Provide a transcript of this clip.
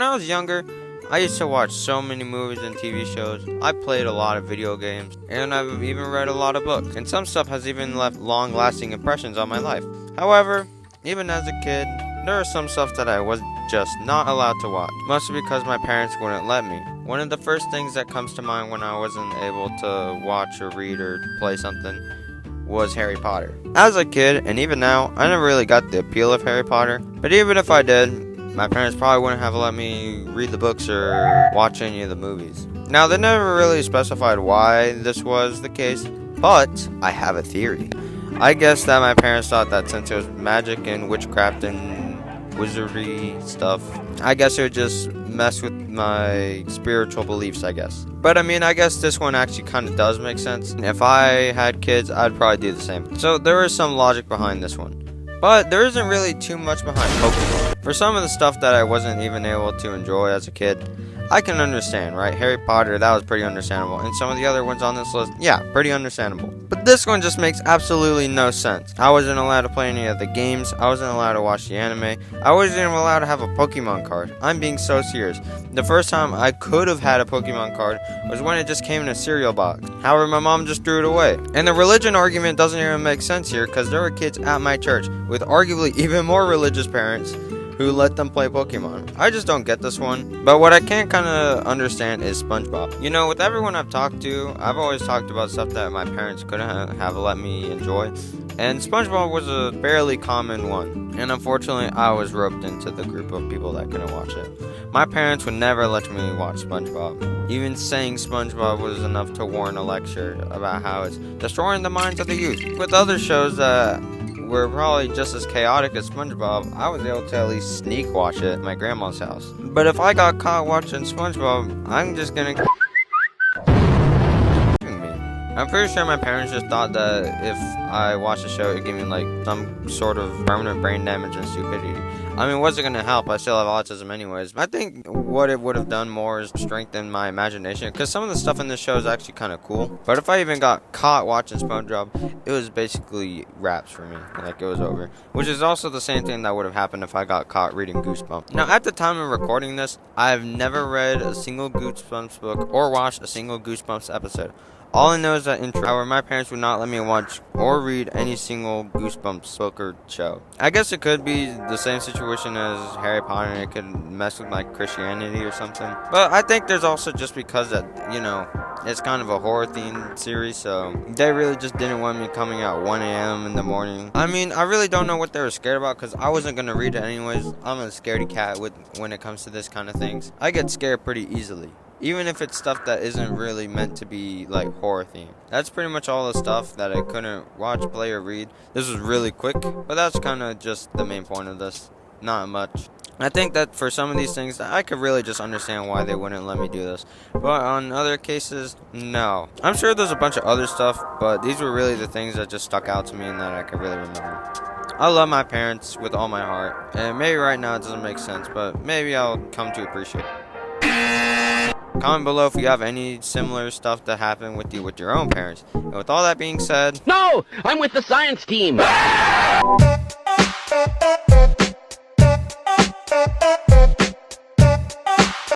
When I was younger, I used to watch so many movies and TV shows. I played a lot of video games, and I've even read a lot of books. And some stuff has even left long-lasting impressions on my life. However, even as a kid, there are some stuff that I was just not allowed to watch, mostly because my parents wouldn't let me. One of the first things that comes to mind when I wasn't able to watch or read or play something was Harry Potter. As a kid, and even now, I never really got the appeal of Harry Potter, but even if I did, my parents probably wouldn't have let me read the books or watch any of the movies. Now, they never really specified why this was the case, but I have a theory. I guess that my parents thought that since it was magic and witchcraft and wizardry stuff, I guess it would just mess with my spiritual beliefs, I guess. But I mean, I guess this one actually kind of does make sense. If I had kids, I'd probably do the same. So there is some logic behind this one. But there isn't really too much behind Pokemon. For some of the stuff that I wasn't even able to enjoy as a kid, I can understand, right? Harry Potter, that was pretty understandable. And some of the other ones on this list, yeah, pretty understandable. But this one just makes absolutely no sense. I wasn't allowed to play any of the games. I wasn't allowed to watch the anime. I wasn't even allowed to have a Pokemon card. I'm being so serious. The first time I could have had a Pokemon card was when it just came in a cereal box. However, my mom just threw it away. And the religion argument doesn't even make sense here, because there were kids at my church with arguably even more religious parents who let them play Pokemon. I just don't get this one. But what I can kind of understand is SpongeBob. You know, with everyone I've talked to, I've always talked about stuff that my parents couldn't have let me enjoy. And SpongeBob was a fairly common one. And unfortunately, I was roped into the group of people that couldn't watch it. My parents would never let me watch SpongeBob. Even saying SpongeBob was enough to warrant a lecture about how it's destroying the minds of the youth. With other shows that were probably just as chaotic as SpongeBob, I was able to at least sneak watch it at my grandma's house. But if I got caught watching SpongeBob, I'm just gonna I'm pretty sure my parents just thought that if I watched the show, it'd give me like some sort of permanent brain damage and stupidity. I mean, what's it gonna help? I still have autism anyways. I think what it would have done more is strengthen my imagination, because some of the stuff in this show is actually kind of cool. But if I even got caught watching SpongeBob, it was basically wraps for me. Like, it was over. Which is also the same thing that would have happened if I got caught reading Goosebumps. Now, at the time of recording this, I've never read a single Goosebumps book or watched a single Goosebumps episode. All I know is that however, my parents would not let me watch or read any single Goosebumps book or show. I guess it could be the same situation as Harry Potter, and it could mess with my Christianity or something. But I think there's also just because that, you know, it's kind of a horror themed series, so they really just didn't want me coming at 1 a.m. in the morning. I mean, I really don't know what they were scared about, because I wasn't going to read it anyways. I'm a scaredy cat when it comes to this kind of things. I get scared pretty easily, even if it's stuff that isn't really meant to be like horror themed. That's pretty much all the stuff that I couldn't watch, play, or read. This was really quick, but that's kind of just the main point of this. Not much. I think that for some of these things, I could really just understand why they wouldn't let me do this. But on other cases, no. I'm sure there's a bunch of other stuff, but these were really the things that just stuck out to me and that I could really remember. I love my parents with all my heart, and maybe right now it doesn't make sense, but maybe I'll come to appreciate it. Comment below if you have any similar stuff that happened with you with your own parents. And with all that being said, No! I'm with the science team!